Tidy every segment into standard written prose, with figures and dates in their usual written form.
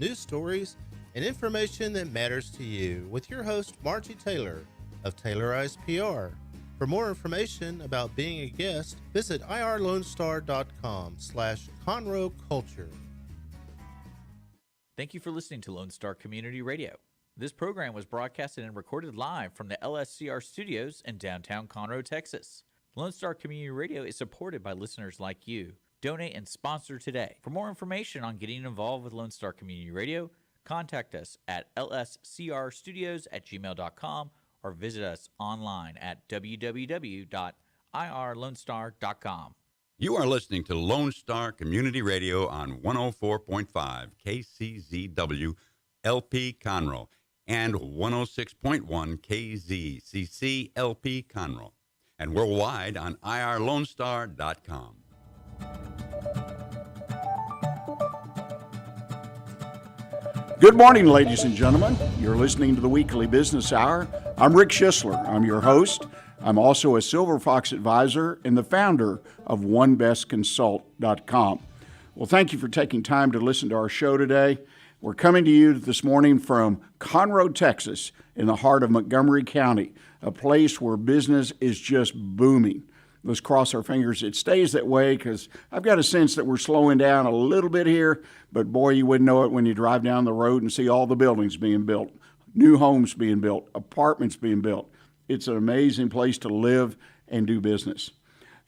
news stories, and information that matters to you with your host, Margie Taylor of Taylorized PR. For more information about being a guest, visit irlonestar.com/Conroe Culture. Thank you for listening to Lone Star Community Radio. This program was broadcasted and recorded live from the LSCR studios in downtown Conroe, Texas. Lone Star Community Radio is supported by listeners like you. Donate and sponsor today. For more information on getting involved with Lone Star Community Radio, contact us at lscrstudios@gmail.com or visit us online at www.irlonestar.com. You are listening to Lone Star Community Radio on 104.5 KCZW LP Conroe and 106.1 KZCC LP Conroe, and worldwide on irlonestar.com. Good morning, ladies and gentlemen. You're listening to the Weekly Business Hour. I'm Rick Schissler. I'm your host. I'm also a Silver Fox advisor and the founder of OneBestConsult.com. Well, thank you for taking time to listen to our show today. We're coming to you this morning from Conroe, Texas, in the heart of Montgomery County, a place where business is just booming. Let's cross our fingers it stays that way, because I've got a sense that we're slowing down a little bit here, but boy, you wouldn't know it when you drive down the road and see all the buildings being built, new homes being built, apartments being built. It's an amazing place to live and do business.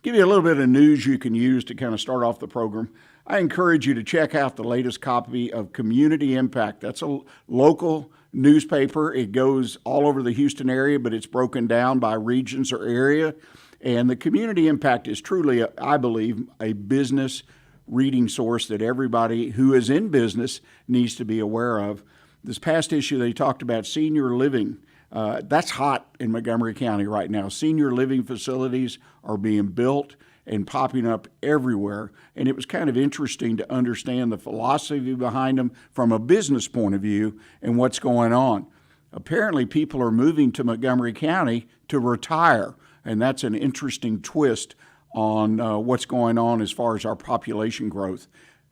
Give you a little bit of news you can use to kind of start off the program. I encourage you to check out the latest copy of Community Impact. That's a local newspaper. It goes all over the Houston area, but it's broken down by regions or area. And the Community Impact is truly, I believe, a business reading source that everybody who is in business needs to be aware of. This past issue, they talked about senior living. That's hot in Montgomery County right now. Senior living facilities are being built and popping up everywhere. And it was kind of interesting to understand the philosophy behind them from a business point of view and what's going on. Apparently, people are moving to Montgomery County to retire. And that's an interesting twist on what's going on as far as our population growth.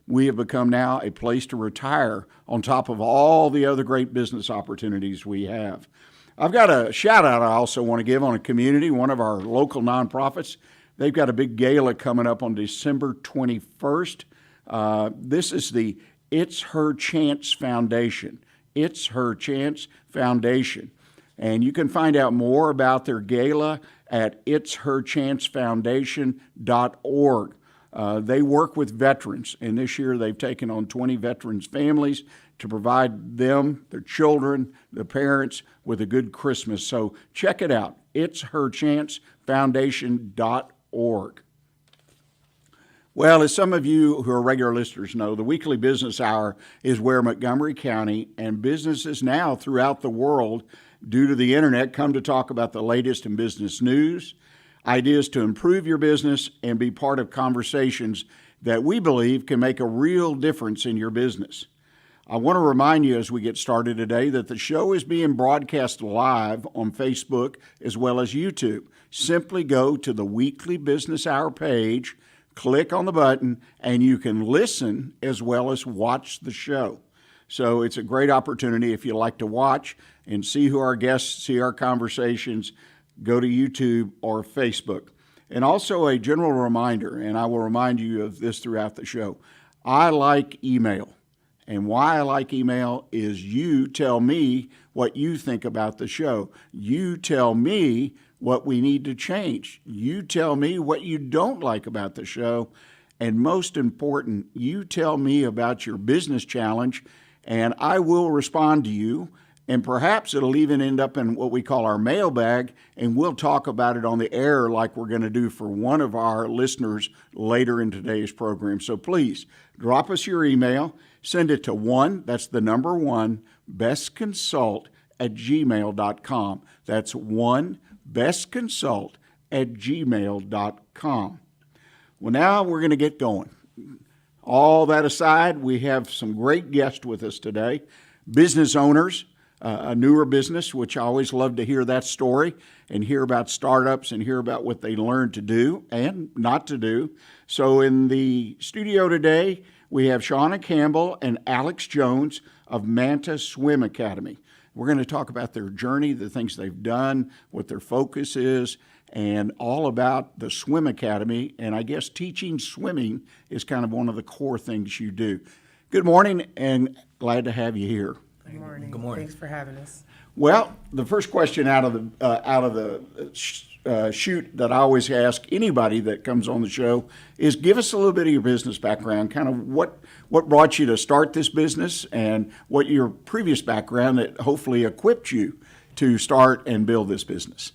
We have become now a place to retire on top of all the other great business opportunities we have. I've got a shout out I also want to give on a community, one of our local nonprofits. They've got a big gala coming up on December 21st. This is the It's Her Chance Foundation. It's Her Chance Foundation. And you can find out more about their gala at itsherchancefoundation.org. They work with veterans, and this year they've taken on 20 veterans' families to provide them, their children, the parents, with a good Christmas. So check it out, itsherchancefoundation.org. Well, as some of you who are regular listeners know, the Weekly Business Hour is where Montgomery County and businesses now throughout the world, due to the internet, come to talk about the latest in business news, ideas to improve your business, and be part of conversations that we believe can make a real difference in your business. I want to remind you as we get started today that the show is being broadcast live on Facebook as well as YouTube. Simply go to the Weekly Business Hour page, click on the button, and you can listen as well as watch the show. So it's a great opportunity if you like to watch and see who our guests, see our conversations, go to YouTube or Facebook. And also a general reminder, and I will remind you of this throughout the show, I like email. And why I like email is you tell me what you think about the show. You tell me what we need to change. You tell me what you don't like about the show. And most important, you tell me about your business challenge, and I will respond to you, and perhaps it'll even end up in what we call our mailbag, and we'll talk about it on the air like we're going to do for one of our listeners later in today's program. So please, drop us your email, send it to that's the number 1, bestconsult@gmail.com. That's bestconsult@gmail.com. Well, now we're going to get going. All that aside, we have some great guests with us today. Business owners, a newer business, which I always love to hear that story and hear about startups and hear about what they learned to do and not to do. So in the studio today, We have Shawna Campbell and Alex Jones of Manta Swim Academy. We're going to talk about their journey, the things they've done, what their focus is, and all about the Swim Academy. And I guess teaching swimming is kind of one of the core things you do. Good morning, and glad to have you here. Good morning. Good morning. Thanks for having us. Well, the first question out of the shoot that I always ask anybody that comes on the show is give us a little bit of your business background, kind of what brought you to start this business and what your previous background that hopefully equipped you to start and build this business.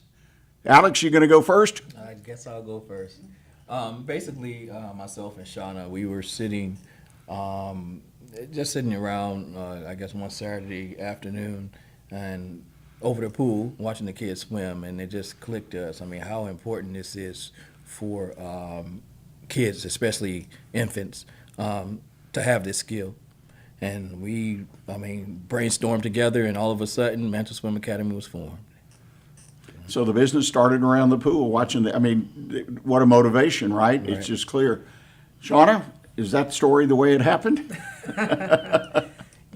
Alex, you going to go first? I guess I'll go first. Basically, myself and Shawna, we were sitting, just sitting around, I guess one Saturday afternoon, and over the pool, watching the kids swim, and it just clicked to us. I mean, how important this is for kids, especially infants, to have this skill. And we, brainstormed together, and all of a sudden, Manta Swim Academy was formed. So the business started around the pool, watching what a motivation, right? It's just clear. Shawna, is that story the way it happened?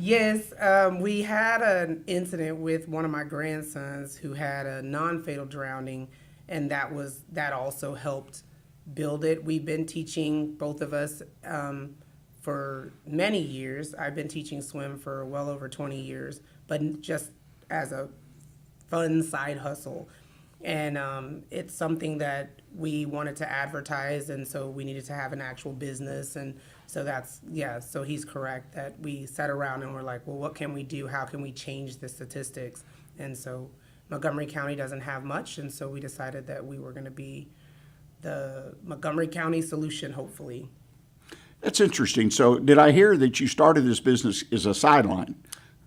Yes, we had an incident with one of my grandsons who had a non-fatal drowning, and that also helped build it. We've been teaching, both of us, for many years. I've been teaching swim for well over 20 years, but just as a fun side hustle. And it's something that we wanted to advertise, and so we needed to have an actual business. And so so he's correct that we sat around and we're like, well, what can we do? How can we change the statistics? And so Montgomery County doesn't have much, and so we decided that we were going to be the Montgomery County solution, hopefully. That's interesting. So did I hear that you started this business as a sideline?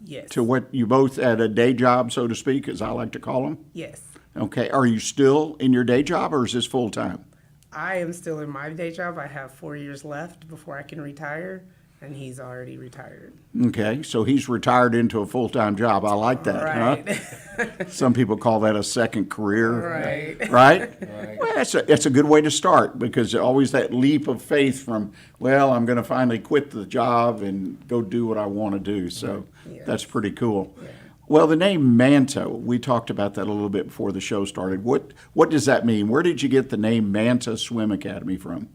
Yes. To what you both had a day job, so to speak, as I like to call them? Yes. Okay. Are you still in your day job, or is this full time? I am still in my day job. I have 4 years left before I can retire, and he's already retired. Okay. So he's retired into a full time job. I like that. Right. Huh? Some people call that a second career. Right. Right? Well, that's a good way to start, because always that leap of faith from, well, I'm going to finally quit the job and go do what I want to do. So Yes. that's pretty cool. Yeah. Well, the name Manta, we talked about that a little bit before the show started. What does that mean? Where did you get the name Manta Swim Academy from?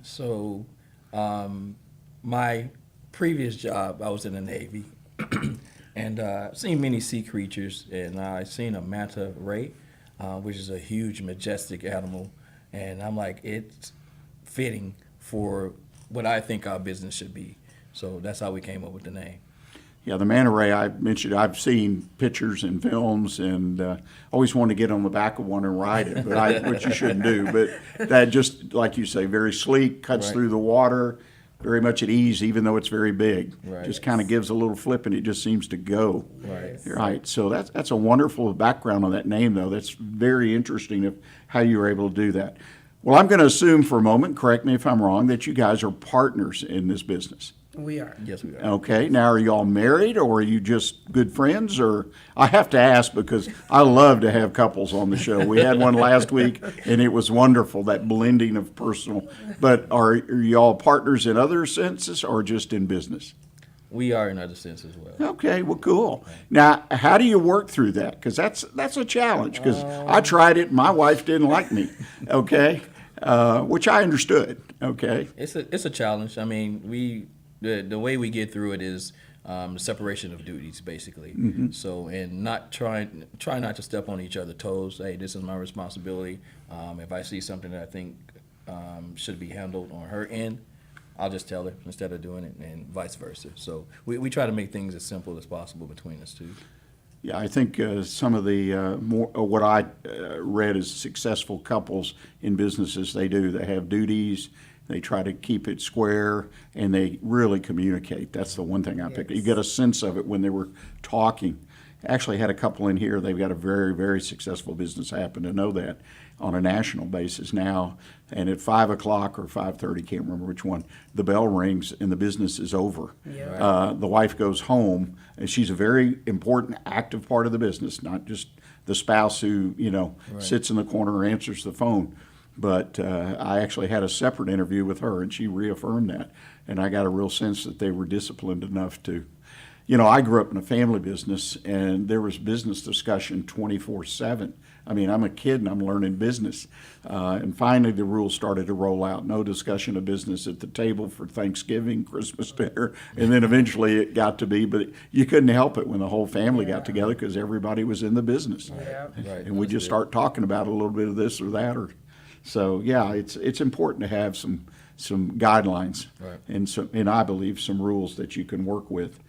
So, my previous job, I was in the Navy, and seen many sea creatures, and I seen a manta ray, which is a huge, majestic animal, and I'm like, it's fitting for what I think our business should be. So that's how we came up with the name. Yeah, the manta ray I mentioned, I've seen pictures and films, and always wanted to get on the back of one and ride it, which you shouldn't do. But that, just like you say, very sleek, cuts through the water, very much at ease, even though it's very big. Right. Just kind of gives a little flip, and it just seems to go. Right. Right. So that's a wonderful background on that name, though. That's very interesting of how you were able to do that. Well, I'm going to assume for a moment, correct me if I'm wrong, that you guys are partners in this business. We are. Yes, we are. Okay. Now, are y'all married, or are you just good friends? Or I have to ask, because I love to have couples on the show. We had one last week, and it was wonderful, that blending of personal. But are y'all partners in other senses, or just in business? We are in other sense as well. Okay, well, cool. Now, how do you work through that? Because that's a challenge, because I tried it, and my wife didn't like me, okay, which I understood, okay. It's a challenge. I mean, the way we get through it is the separation of duties, basically. Mm-hmm. So, and try not to step on each other's toes. Hey, this is my responsibility. If I see something that I think should be handled on her end, I'll just tell her instead of doing it, and vice versa. So we try to make things as simple as possible between us two. Yeah, I think some of the what I read as successful couples in businesses, they have duties. They try to keep it square, and they really communicate. That's the one thing I picked. You get a sense of it when they were talking. Actually had a couple in here. They've got a very, very successful business. I happen to know that on a national basis now. And at 5 o'clock or 5:30, can't remember which one, the bell rings and the business is over. Yeah. The wife goes home, and she's a very important, active part of the business, not just the spouse who sits in the corner or answers the phone. But I actually had a separate interview with her, and she reaffirmed that. And I got a real sense that they were disciplined enough to, I grew up in a family business, and there was business discussion 24/7. I mean, I'm a kid and I'm learning business. And finally, the rules started to roll out. No discussion of business at the table for Thanksgiving, Christmas dinner. And then eventually it got to be, but you couldn't help it when the whole family got together because everybody was in the business. Yeah. Right. And we just start talking about a little bit of this or that. So, yeah, it's important to have some guidelines Right. and I believe some rules that you can work with.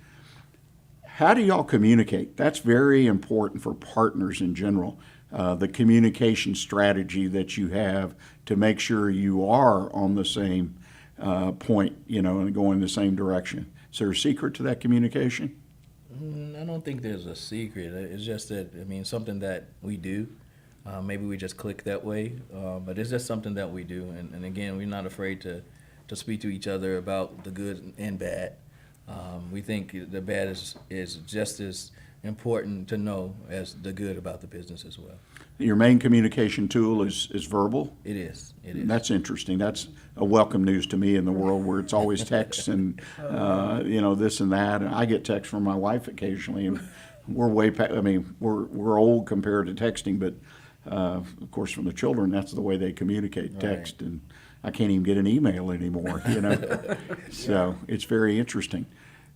How do y'all communicate? That's very important for partners in general. The communication strategy that you have to make sure you are on the same point, and going in the same direction. Is there a secret to that communication? I don't think there's a secret. It's just that, something that we do. Maybe we just click that way, but it's just something that we do. And again, we're not afraid to speak to each other about the good and bad. We think the bad is just as important to know as the good about the business as well. Your main communication tool is verbal? It is. It is. That's interesting. That's a welcome news to me in the world where it's always texts and, this and that. And I get texts from my wife occasionally, and we're way past, we're old compared to texting, but of course from the children, that's the way they communicate, text. And I can't even get an email anymore, So it's very interesting.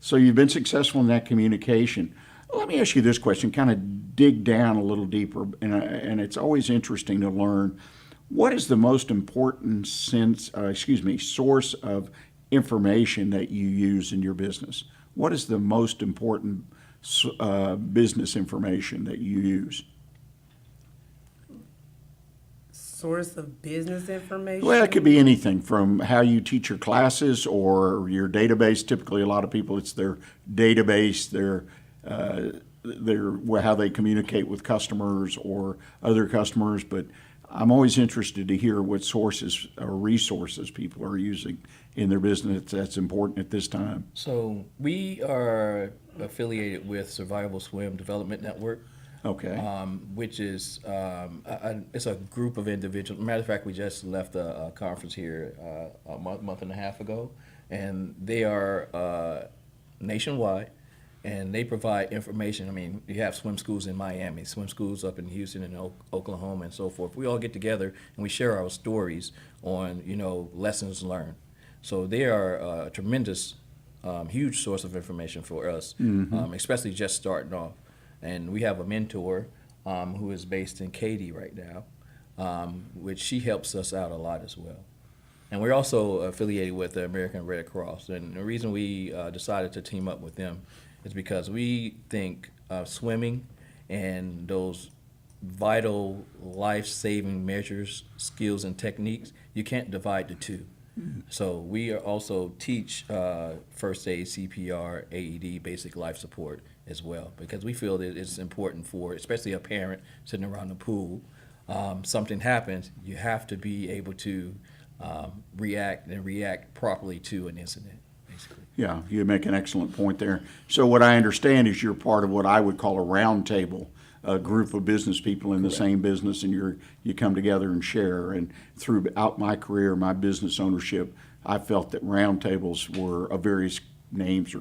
So you've been successful in that communication. Let me ask you this question, kind of dig down a little deeper, and it's always interesting to learn, what is the most important source of information that you use in your business? What is the most important business information that you use? Source of business information? Well, it could be anything from how you teach your classes or your database. Typically, a lot of people, it's their database, their how they communicate with customers or other customers. But I'm always interested to hear what sources or resources people are using in their business that's important at this time. So we are affiliated with Survival Swim Development Network. Okay. Which is it's a group of individuals. Matter of fact, we just left a conference here a month and a half ago, and they are nationwide, and they provide information. You have swim schools in Miami, swim schools up in Houston and Oklahoma, and so forth. We all get together and we share our stories on lessons learned. So they are a tremendous, huge source of information for us, especially just starting off. And we have a mentor who is based in Katy right now, which she helps us out a lot as well. And we're also affiliated with the American Red Cross. And the reason we decided to team up with them is because we think swimming and those vital life-saving measures, skills, and techniques, you can't divide the two. So we also teach first aid, CPR, AED, basic life support as well, because we feel that it's important for, especially a parent sitting around the pool, something happens, you have to be able to react properly to an incident, basically. Yeah, you make an excellent point there. So what I understand is you're part of what I would call a round table, a group of business people in the same business, and you come together and share. And throughout my career, my business ownership, I felt that round tables were of various names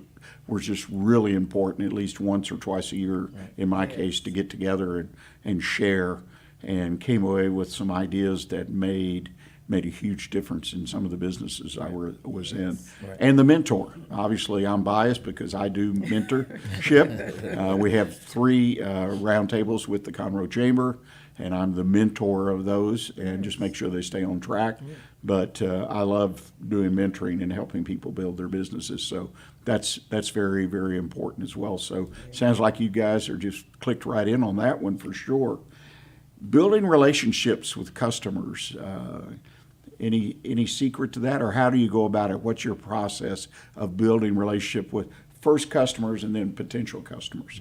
were just really important, at least once or twice a year, in my case, to get together and share, and came away with some ideas that made a huge difference in some of the businesses I was in. Right. And the mentor. Obviously, I'm biased because I do mentorship. We have 3 roundtables with the Conroe Chamber, and I'm the mentor of those and just make sure they stay on track. But I love doing mentoring and helping people build their businesses. So that's very, very important as well. So sounds like you guys are just clicked right in on that one for sure. Building relationships with customers. Any secret to that, or how do you go about it? What's your process of building relationship with first customers and then potential customers?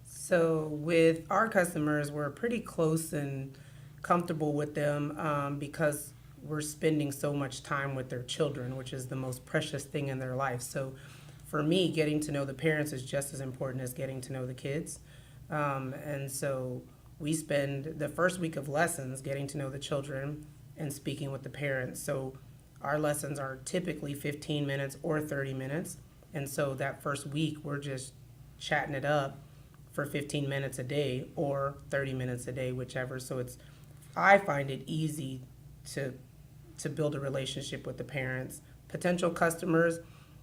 So with our customers, we're pretty close and comfortable with them because we're spending so much time with their children, which is the most precious thing in their life. So for me, getting to know the parents is just as important as getting to know the kids. And so we spend the first week of lessons getting to know the children. and speaking with the parents. So our lessons are typically 15 minutes or 30 minutes. And so that first week, we're just chatting it up for 15 minutes a day or 30 minutes a day, whichever. So I find it easy to build a relationship with the parents. Potential customers,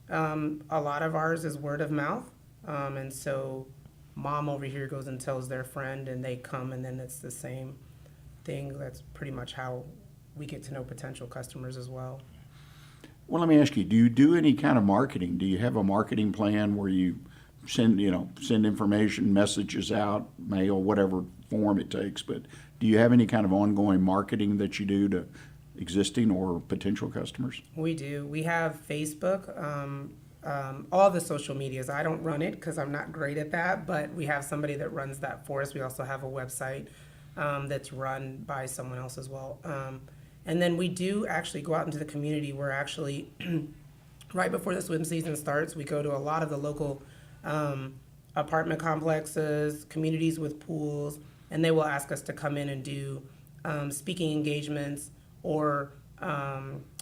a lot of ours is word of mouth. And so mom over here goes and tells their friend, and they come, and then it's the same thing. That's pretty much how we get to know potential customers as well. Well, let me ask you, do you do any kind of marketing? Do you have a marketing plan where you send information, messages out, mail, whatever form it takes, but do you have any kind of ongoing marketing that you do to existing or potential customers? We do. We have Facebook, all the social medias. I don't run it because I'm not great at that, but we have somebody that runs that for us. We also have a website that's run by someone else as well. And then we do actually go out into the community. We're actually, right before the swim season starts, we go to a lot of the local apartment complexes, communities with pools, and they will ask us to come in and do speaking engagements or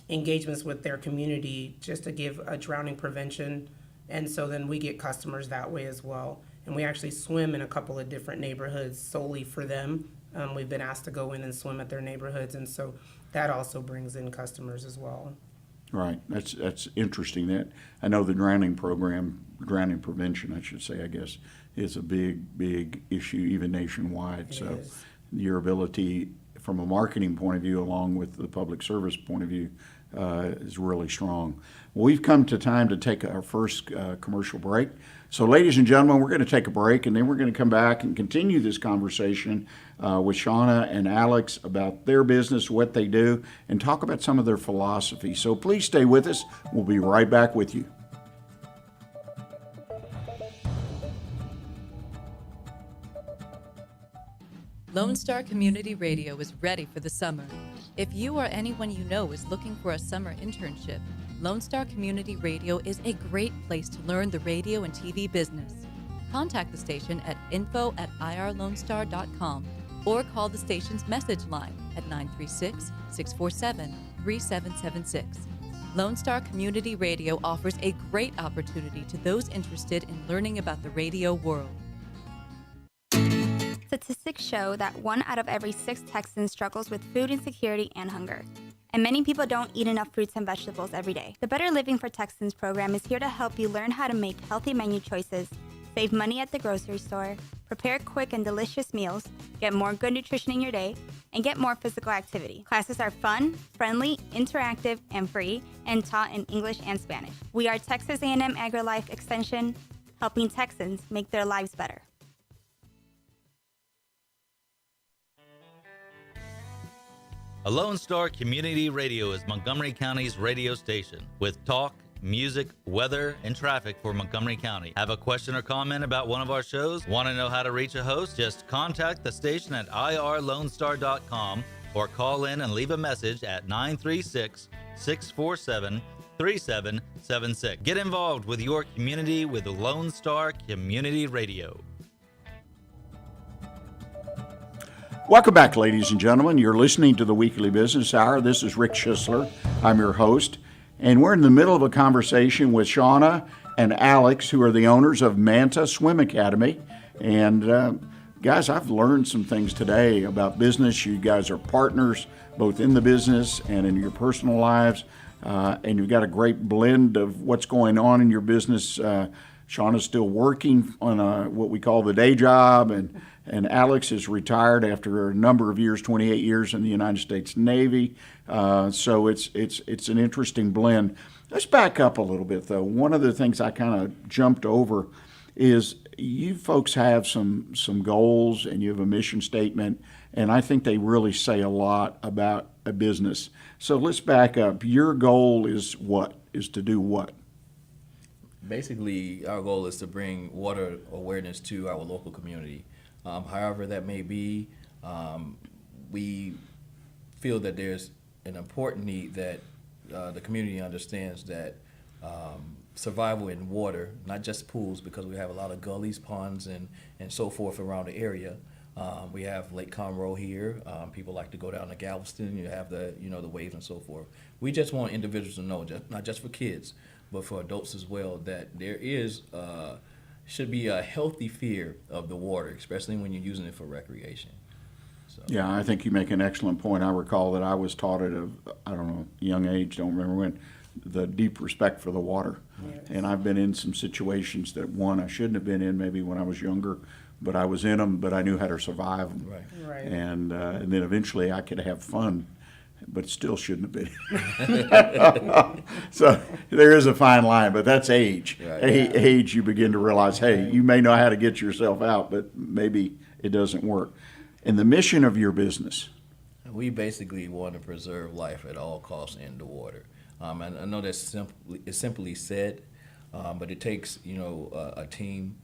engagements with their community just to give a drowning prevention. And so then we get customers that way as well. And we actually swim in a couple of different neighborhoods solely for them. We've been asked to go in and swim at their neighborhoods, and so that also brings in customers as well. Right. That's interesting. That I know the drowning prevention, I should say, I guess, is a big issue even nationwide. So your ability from a marketing point of view, along with the public service point of view, is really strong. Well, we've come to time to take our first commercial break. So, ladies and gentlemen, we're going to take a break, and then we're going to come back and continue this conversation with Shawna and Alex about their business, what they do, and talk about some of their philosophy. So please stay with us. We'll be right back with you. Lone Star Community Radio is ready for the summer. If you or anyone you know is looking for a summer internship, Lone Star Community Radio is a great place to learn the radio and TV business. Contact the station at info@irlonestar.com or call the station's message line at 936-647-3776. Lone Star Community Radio offers a great opportunity to those interested in learning about the radio world. Statistics show that 1 out of every 6 Texans struggles with food insecurity and hunger. And many people don't eat enough fruits and vegetables every day. The Better Living for Texans program is here to help you learn how to make healthy menu choices, save money at the grocery store, prepare quick and delicious meals, get more good nutrition in your day, and get more physical activity. Classes are fun, friendly, interactive, and free, and taught in English and Spanish. We are Texas A&M AgriLife Extension, helping Texans make their lives better. A Lone Star Community Radio is Montgomery County's radio station with talk, music, weather, and traffic for Montgomery County. Have a question or comment about one of our shows? Want to know how to reach a host? Just contact the station at irlonestar.com or call in and leave a message at 936-647-3776. Get involved with your community with Lone Star Community Radio. Welcome back, ladies and gentlemen. You're listening to the Weekly Business Hour. This is Rick Schissler. I'm your host. And we're in the middle of a conversation with Shawna and Alex, who are the owners of Manta Swim Academy. And guys, I've learned some things today about business. You guys are partners, both in the business and in your personal lives. And you've got a great blend of what's going on in your business. Shawna's still working on what we call the day job, and Alex is retired after a number of years, 28 years in the United States Navy. So it's an interesting blend. Let's back up a little bit, though. One of the things I kind of jumped over is you folks have some goals and you have a mission statement, and I think they really say a lot about a business. So let's back up. Your goal is what? Is to do what? Basically, our goal is to bring water awareness to our local community. However that may be, we feel that there's an important need that the community understands that survival in water, not just pools, because we have a lot of gullies, ponds, and so forth around the area, We have Lake Conroe here. People like to go down to Galveston. You have the waves and so forth. We just want individuals to know, not just for kids, but for adults as well, that there should be a healthy fear of the water, especially when you're using it for recreation. So. Yeah, I think you make an excellent point. I recall that I was taught at a young age, don't remember when, the deep respect for the water. Yes. And I've been in some situations that, one, I shouldn't have been in maybe when I was younger, but I was in them, but I knew how to survive them. Right. And then eventually I could have fun, but still shouldn't have been. So there is a fine line, but that's age. Right. Age, you begin to realize, hey, you may know how to get yourself out, but maybe it doesn't work. And the mission of your business? We basically want to preserve life at all costs in the water. And I know that's simply said, but it takes a team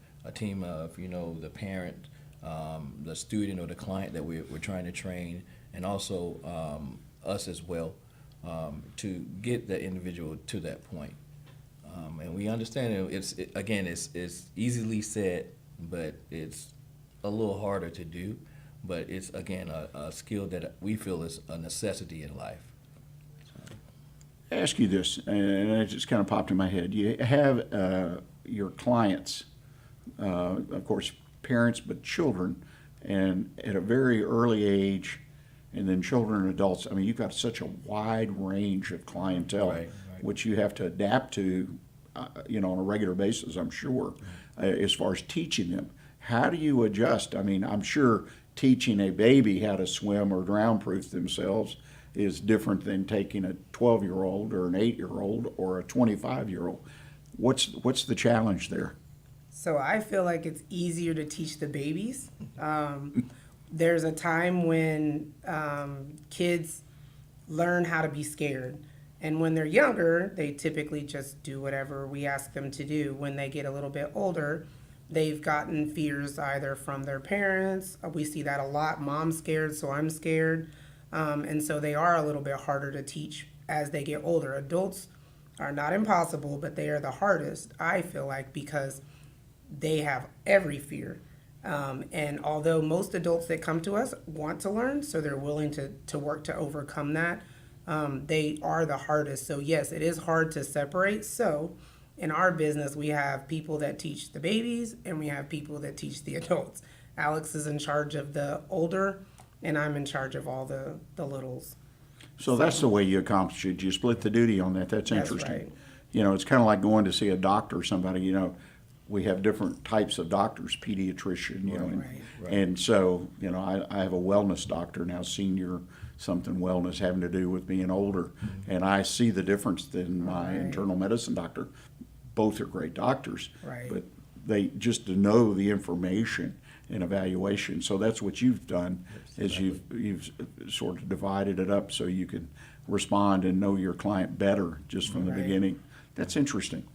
of the parent, the student or the client that we're trying to train, and also us as well, to get that individual to that point. And we understand it's easily said, but it's a little harder to do. But it's, again, a skill that we feel is a necessity in life. I ask you this, and it just kind of popped in my head. You have your clients, of course, parents, but children, and at a very early age, and then children and adults. I mean, you've got such a wide range of clientele, Right. which you have to adapt to, on a regular basis, I'm sure, as far as teaching them. How do you adjust? I mean, I'm sure teaching a baby how to swim or drown-proof themselves is different than taking a 12-year-old or an 8-year-old or a 25-year-old. What's the challenge there? So I feel like it's easier to teach the babies. There's a time when kids learn how to be scared. And when they're younger, they typically just do whatever we ask them to do. When they get a little bit older, they've gotten fears either from their parents. We see that a lot. Mom's scared, so I'm scared. And so they are a little bit harder to teach as they get older. Adults are not impossible, but they are the hardest, I feel like, because they have every fear. And although most adults that come to us want to learn, so they're willing to work to overcome that, they are the hardest. So yes, it is hard to separate. So in our business, we have people that teach the babies and we have people that teach the adults. Alex is in charge of the older, and I'm in charge of all the littles. So that's the way you accomplish it. You split the duty on that. That's interesting. Right. It's kind of like going to see a doctor or somebody, we have different types of doctors, pediatrician, and so, I have a wellness doctor now, senior something wellness having to do with being older, and I see the difference in my internal medicine doctor. Both are great doctors, but they just to know the information and evaluation. So that's what you've done, is you've sort of divided it up so you can respond and know your client better just from the beginning. That's interesting.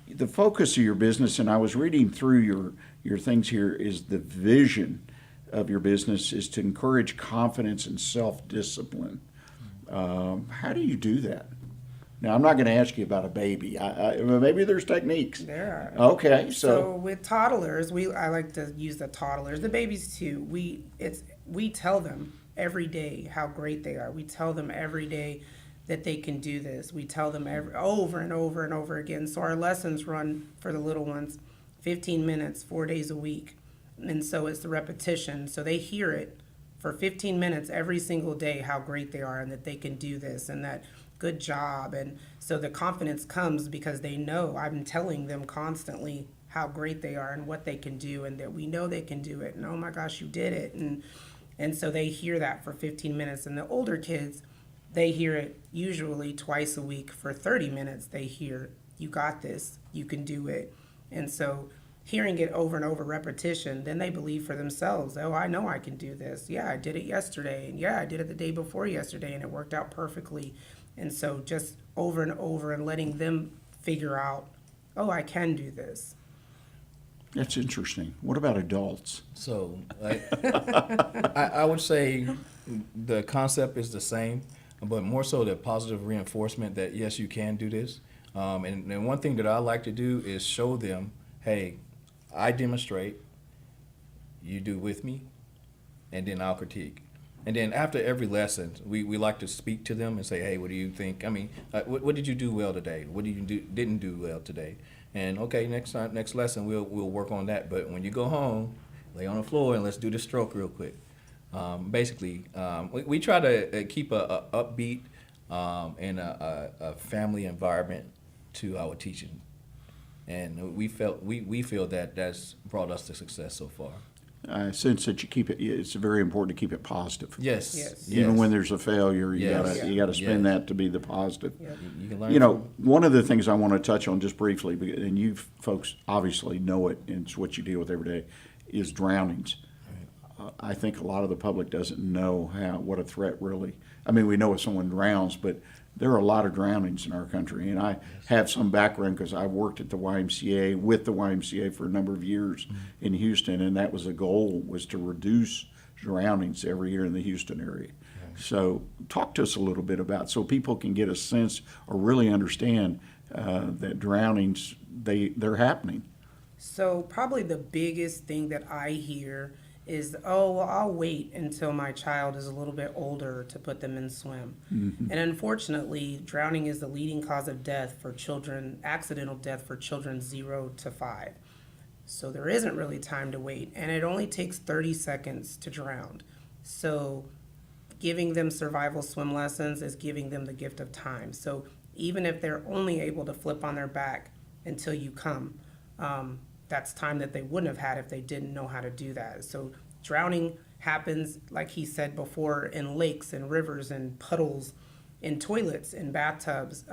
The focus of your business, and I was reading through your things here, is the vision of your business is to encourage confidence and self-discipline. How do you do that? Now, I'm not going to ask you about a baby. Maybe there's techniques. There are. Okay, So with toddlers, I like to use the toddlers, the babies too. We tell them every day how great they are. We tell them every day that they can do this. We tell them over and over and over again. So our lessons run for the little ones 15 minutes, 4 days a week. And so it's the repetition. So they hear it for 15 minutes every single day, how great they are and that they can do this and that good job. And so the confidence comes because they know I'm telling them constantly how great they are and what they can do and that we know they can do it. And oh my gosh, you did it. And so they hear that for 15 minutes. And the older kids, they hear it usually twice a week for 30 minutes. They hear, you got this, you can do it. And so hearing it over and over, repetition, then they believe for themselves, oh, I know I can do this. Yeah, I did it yesterday. And yeah, I did it the day before yesterday and it worked out perfectly. And so just over and over and letting them figure out, oh, I can do this. That's interesting. What about adults? So I would say the concept is the same, but more so the positive reinforcement that, yes, you can do this. And one thing that I like to do is show them, hey, I demonstrate, you do with me, and then I'll critique. And then after every lesson, we like to speak to them and say, hey, what do you think? I mean, what did you do well today? What did you didn't do well today? And okay, next lesson we'll work on that. But when you go home, lay on the floor and let's do the stroke real quick. Basically, we try to keep a upbeat and a family environment to our teaching, and we feel that that's brought us to success so far. I sense that you keep it. It's very important to keep it positive. Yes. Yes. Even when there's a failure, you Yes. gotta spin Yes. that to be the positive. You can learn. You know, one of the things I want to touch on just briefly, and you folks obviously know it, and it's what you deal with every day, is drownings. I think a lot of the public doesn't know what a threat really. I mean, we know if someone drowns, but there are a lot of drownings in our country, and I have some background because I worked at the YMCA with the YMCA for a number of years in Houston, and that was the goal, was to reduce drownings every year in the Houston area. So talk to us a little bit about, so people can get a sense or really understand that drownings, they're happening. So probably the biggest thing that I hear is, oh, well, I'll wait until my child is a little bit older to put them in swim. And unfortunately, drowning is the leading cause of death for children, accidental death for children 0 to 5. So there isn't really time to wait, and it only takes 30 seconds to drown. So giving them survival swim lessons is giving them the gift of time. So even if they're only able to flip on their back until you come, that's time that they wouldn't have had if they didn't know how to do that. So drowning happens, like he said before, in lakes and rivers and puddles, in toilets, in bathtubs.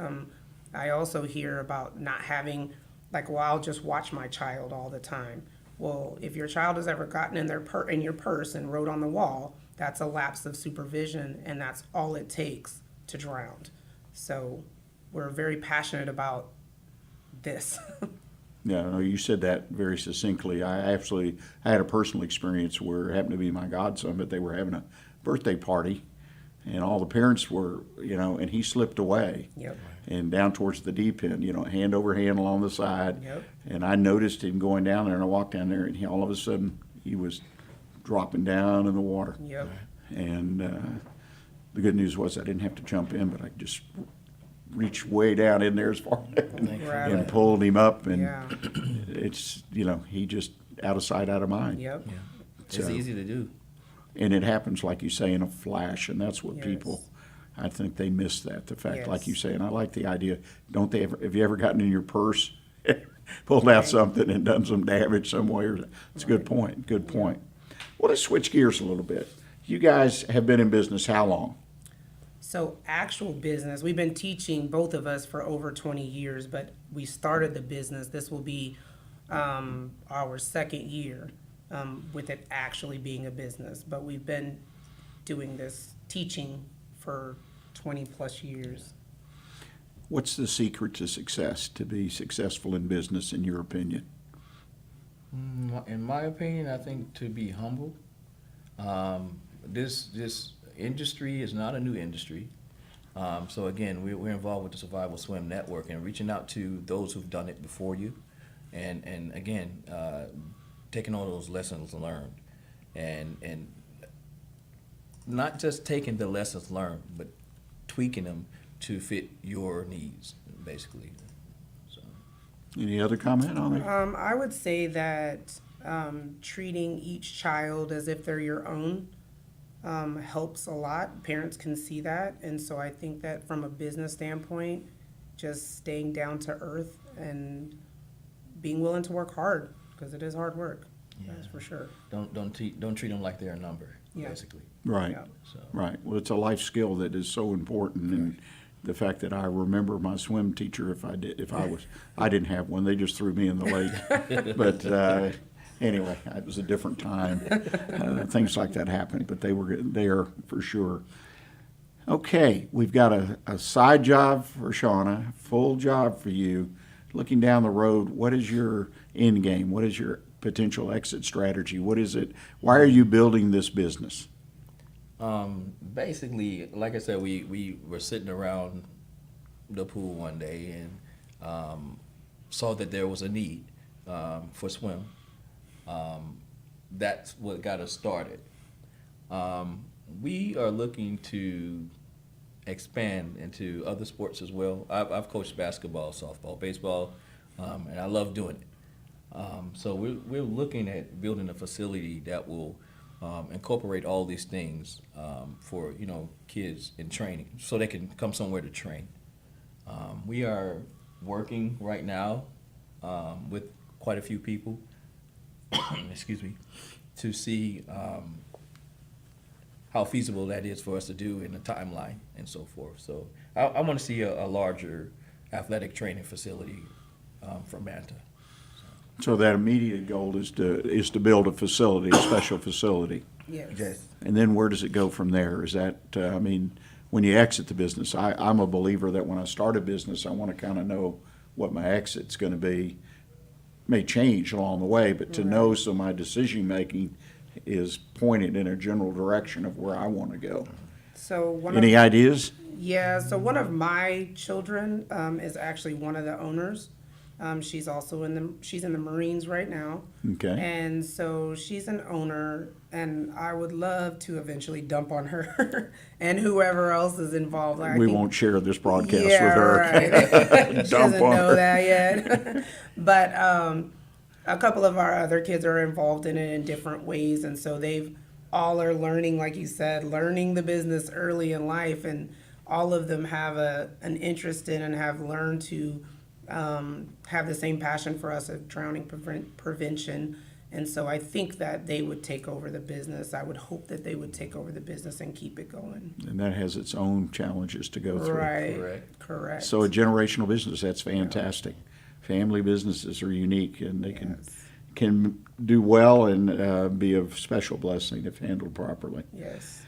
I also hear about not having, like, well, I'll just watch my child all the time. Well, if your child has ever gotten in in your purse and wrote on the wall, that's a lapse of supervision, and that's all it takes to drown. So we're very passionate about this. Yeah, no, you said that very succinctly. I had a personal experience where it happened to be my godson, but they were having a birthday party, and all the parents were, and he slipped away. Yep. And down towards the deep end, hand over hand along the side. Yep. And I noticed him going down there, and I walked down there, and all of a sudden he was dropping down in the water. Yep. And the good news was I didn't have to jump in, but I just reached way down in there as far and pulled him up, and it's he just out of sight, out of mind. Yep. Yeah. So, It's easy to do. and it happens like you say in a flash, and that's what Yes. people, I think they miss that, the fact, like Yes. you say, and I like the idea. Don't they ever? Have you ever gotten in your purse, pulled out something and done some damage somewhere? It's a good point. Good point. Well, let's switch gears a little bit. You guys have been in business how long? So actual business, we've been teaching, both of us, for over 20 years, but we started the business. This will be our second year with it actually being a business. But we've been doing this teaching for 20 plus years. What's the secret to success, to be successful in business, in your opinion? In my opinion, I think to be humble. This industry is not a new industry. So again, we're involved with the Survival Swim Network and reaching out to those who've done it before you, and again, taking all those lessons learned, and not just taking the lessons learned, but tweaking them to fit your needs, basically. So. Any other comment on it? I would say that treating each child as if they're your own helps a lot. Parents can see that, and so I think that from a business standpoint, just staying down to earth and being willing to work hard, because it is hard work. Yeah. That's for sure. Don't treat them like they're a number, basically. Right, Yeah. So. right. Well, it's a life skill that is so important, and the fact that I remember my swim teacher, I didn't have one. They just threw me in the lake. But anyway, it was a different time. Things like that happened, but they were there for sure. Okay, we've got a side job for Shawna, full job for you. Looking down the road, what is your end game? What is your potential exit strategy? What is it? Why are you building this business? Basically, like I said, we were sitting around the pool one day and saw that there was a need for swim. that's what got us started. We are looking to expand into other sports as well. I've coached basketball, softball, baseball, and I love doing it. So we're looking at building a facility that will incorporate all these things for kids in training, so they can come somewhere to train. We are working right now with quite a few people, excuse me, to see how feasible that is for us to do in the timeline and so forth. So I want to see a larger athletic training facility for Manta. So that immediate goal is to build a facility, a special facility. Yes. And then where does it go from there? Is that, when you exit the business, I'm a believer that when I start a business, I want to kind of know what my exit's going to be. May change along the way, but to know so my decision-making is pointed in a general direction of where I want to go. So Any ideas? Yeah, so one of my children is actually one of the owners. She's also she's in the Marines right now. Okay. And so she's an owner, and I would love to eventually dump on her and whoever else is involved. We won't share this broadcast Yeah, with her. right. She Dump doesn't on know her. that yet. But a couple of our other kids are involved in it in different ways, and so they've all are learning, like you said, learning the business early in life, and all of them have an interest in and have learned to have the same passion for us of drowning prevention. And so I think that they would take over the business. I would hope that they would take over the business and keep it going. And that has its own challenges to go through. Right. Correct. So a generational business, that's fantastic. Family businesses are unique, and they can do well and be of special blessing if handled properly. Yes.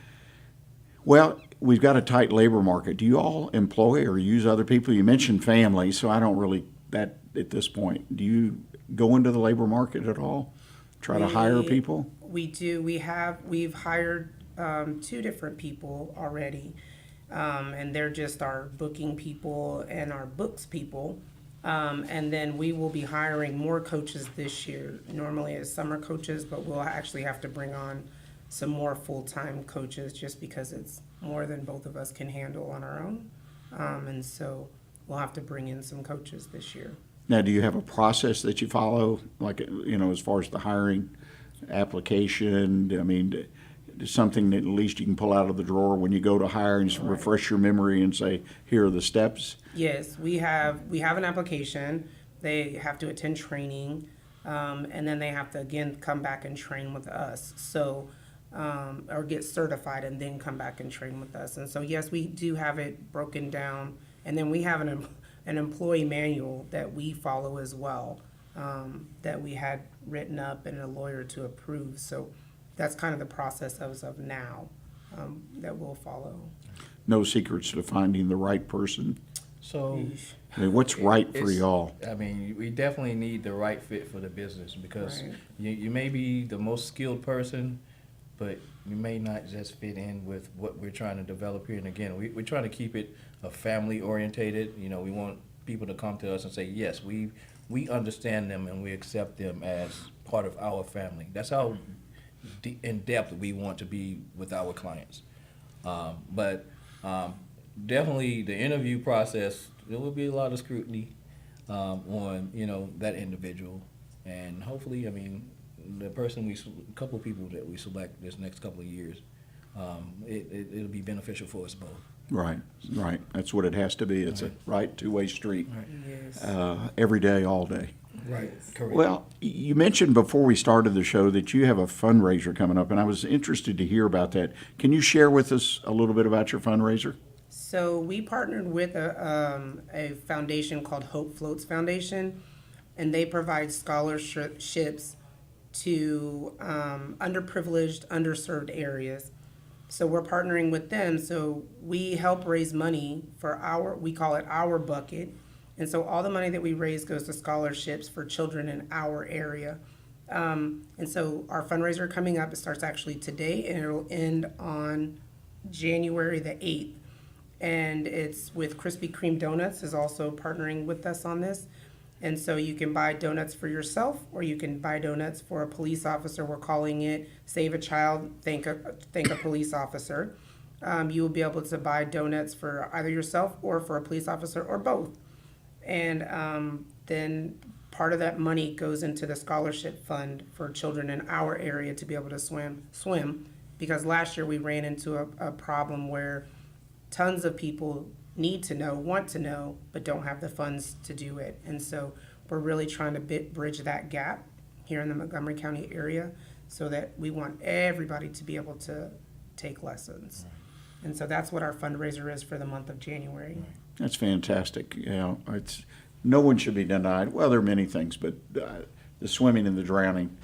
Well, we've got a tight labor market. Do you all employ or use other people? You mentioned family, so I don't really, that at this point, do you go into the labor market at all? Try to hire people? We do. We've hired 2 different people already, and they're just our booking people and our books people. And then we will be hiring more coaches this year. Normally as summer coaches, but we'll actually have to bring on some more full-time coaches just because it's more than both of us can handle on our own. And so we'll have to bring in some coaches this year. Now, do you have a process that you follow, like, as far as the hiring application? I mean, something that at least you can pull out of the drawer when you go to hire and just refresh your memory and say, here are the steps? Yes, we have an application. They have to attend training, and then they have to, again, come back and train with us. So, or get certified and then come back and train with us. And so, yes, we do have it broken down. And then we have an employee manual that we follow as well, that we had written up and a lawyer to approve. So that's kind of the process as of now that we'll follow. No secrets to finding the right person. So I mean, what's right for it's- y'all? I mean, we definitely need the right fit for the business, because Right. you may be the most skilled person, but you may not just fit in with what we're trying to develop here. And again, we're trying to keep it a family orientated. We want people to come to us and say, yes, we understand them and we accept them as part of our family. That's how in depth we want to be with our clients. But definitely the interview process, there will be a lot of scrutiny on that individual, and hopefully, I mean, the person couple of people that we select this next couple of years, it'll be beneficial for us both. Right. That's what it has to be. It's a right two-way street. Yes. Every day, all day. Right. Correct. Well, you mentioned before we started the show that you have a fundraiser coming up, and I was interested to hear about that. Can you share with us a little bit about your fundraiser? So we partnered with a foundation called Hope Floats Foundation, and they provide scholarships to underprivileged, underserved areas. So we're partnering with them. So we help raise money for we call it our bucket. And so all the money that we raise goes to scholarships for children in our area. And so our fundraiser coming up, it starts actually today, and it'll end on January the 8th. And it's with Krispy Kreme Donuts is also partnering with us on this. And so you can buy donuts for yourself, or you can buy donuts for a police officer. We're calling it Save a Child, Thank a Police Officer. You will be able to buy donuts for either yourself or for a police officer, or both. And then part of that money goes into the scholarship fund for children in our area to be able to swim. Because last year we ran into a problem where tons of people need to know, want to know, but don't have the funds to do it. And so we're really trying to bridge that gap here in the Montgomery County area, so that we want everybody to be able to take lessons. And so that's what our fundraiser is for the month of January. That's fantastic. You know, no one should be denied. Well, there are many things, but the swimming and the drowning,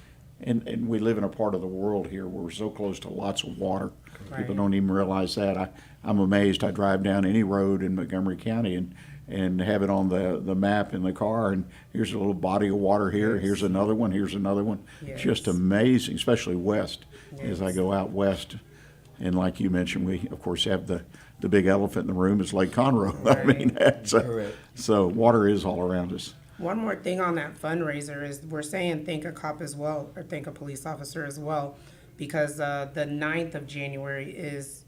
and we live in a part of the world here where we're so close to lots of water. Right. People don't even realize that. I'm amazed. I drive down any road in Montgomery County and have it on the map in the car, and here's a little body of water here. Yes. Here's another one. Here's another one. Yes. Just amazing, especially west. As I Yes. go out west, and like you mentioned, we of course have the big elephant in the room is Lake Conroe. I mean, that's Correct. so water is all around us. One more thing on that fundraiser is we're saying thank a cop as well, or thank a police officer as well, because the 9th of January is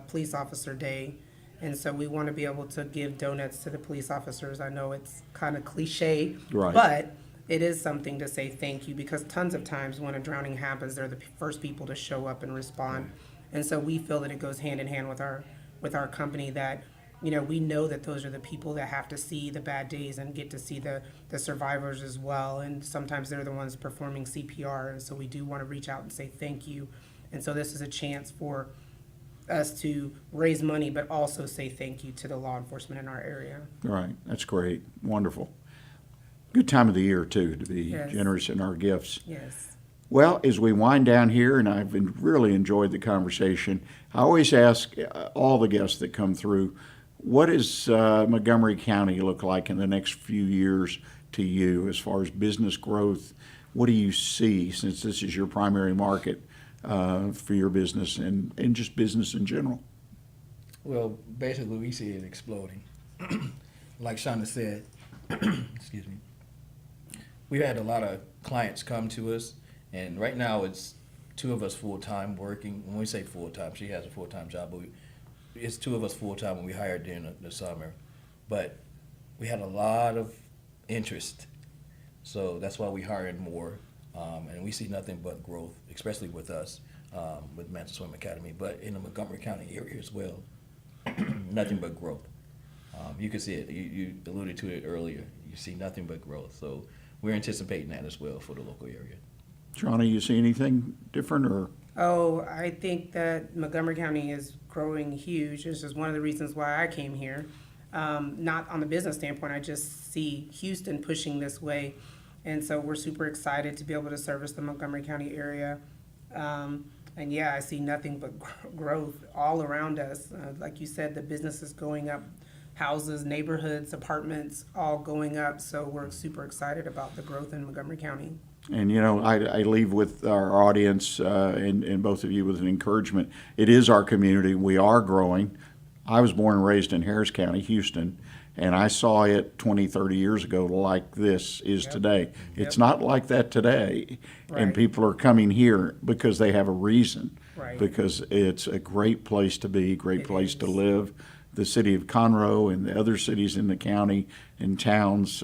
Police Officer Day. And so we want to be able to give donuts to the police officers. I know it's kind of cliche, Right. but it is something to say thank you, because tons of times when a drowning happens, they're the first people to show up and respond. And so we feel that it goes hand in hand with our company, that, you know, we know that those are the people that have to see the bad days and get to see the survivors as well. And sometimes they're the ones performing CPR. And so we do want to reach out and say thank you. And so this is a chance for us to raise money, but also say thank you to the law enforcement in our area. Right. That's great. Wonderful. Good time of the year, too, to be Yes. generous in our gifts. Yes. Well, as we wind down here, and I've really enjoyed the conversation, I always ask all the guests that come through, what does Montgomery County look like in the next few years to you as far as business growth? What do you see, since this is your primary market for your business and just business in general? Well, basically, we see it exploding. Like Shawna said, excuse me, we've had a lot of clients come to us, and right now it's two of us full-time working. When we say full-time, she has a full-time job, but it's two of us full-time when we hired during the summer. But we had a lot of interest, so that's why we hired more, and we see nothing but growth, especially with us, with Manta Swim Academy, but in the Montgomery County area as well. Nothing but growth. You can see it. You alluded to it earlier. You see nothing but growth. So we're anticipating that as well for the local area. Shawna, you see anything different or? Oh, I think that Montgomery County is growing huge. This is one of the reasons why I came here. Not on the business standpoint, I just see Houston pushing this way. And so we're super excited to be able to service the Montgomery County area. And yeah, I see nothing but growth all around us. Like you said, the business is going up, houses, neighborhoods, apartments, all going up. So we're super excited about the growth in Montgomery County. And, you know, I leave with our audience and both of you with an encouragement. It is our community. We are growing. I was born and raised in Harris County, Houston, and I saw it 20, 30 years ago like this is today. It's not like that today. And Right. people are coming here because they have a reason. Right. Because it's a great place to be, great It place to is. live. The city of Conroe and the other cities in the county and towns.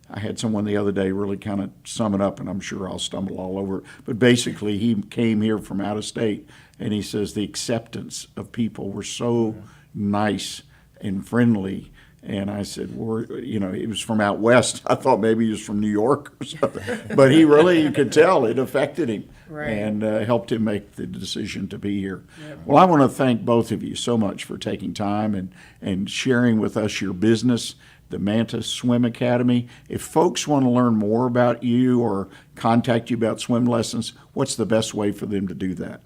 I had someone the other day really kind of sum it up, and I'm sure I'll stumble all over it. But basically, he came here from out of state, and he says the acceptance of people were so nice and friendly. And I said, he was from out west. I thought maybe he was from New York or something. But he really, you could tell it affected him Right. and helped him make the decision to be here. Well, I want to thank both of you so much for taking time and sharing with us your business, the Manta Swim Academy. If folks want to learn more about you or contact you about swim lessons, what's the best way for them to do that?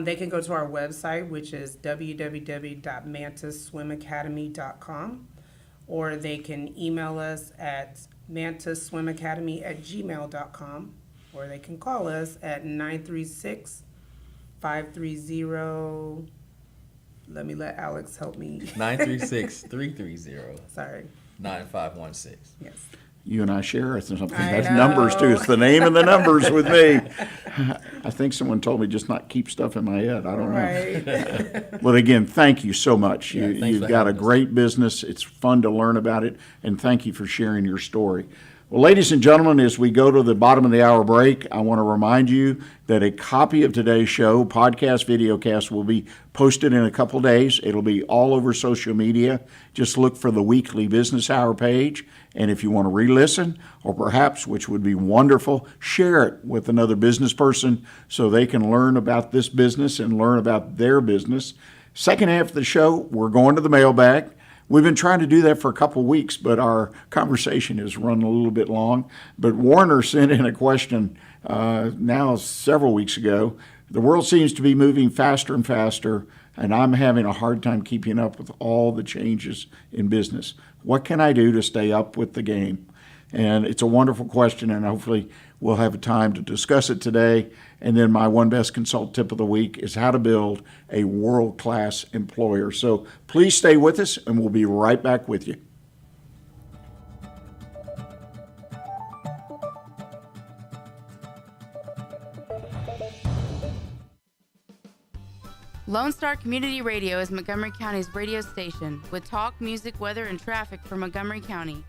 They can go to our website, which is www.mantaswimacademy.com, or they can email us at mantaswimacademy@gmail.com, or they can call us at 936-530, let me let Alex help me. 936-330-9516. Sorry, Yes. You and I share something. I That's know. numbers too. It's the name and the numbers with me. I think someone told me just not keep stuff in my head. I don't know. But again, thank you so much. Yeah, thanks You've for got a having us. great business. It's fun to learn about it, and thank you for sharing your story. Well, ladies and gentlemen, as we go to the bottom of the hour break, I want to remind you that a copy of today's show, podcast, videocast, will be posted in a couple days. It'll be all over social media. Just look for the Weekly Business Hour page. And if you want to re-listen, or perhaps, which would be wonderful, share it with another business person so they can learn about this business and learn about their business. Second half of the show, we're going to the mailbag. We've been trying to do that for a couple of weeks, but our conversation has run a little bit long. But Warner sent in a question now several weeks ago. The world seems to be moving faster and faster, and I'm having a hard time keeping up with all the changes in business. What can I do to stay up with the game? And it's a wonderful question, and hopefully we'll have a time to discuss it today. And then my one best consult tip of the week is how to build a world-class employer. So please stay with us, and we'll be right back with you. Lone Star Community Radio is Montgomery County's radio station with talk, music, weather, and traffic for Montgomery County.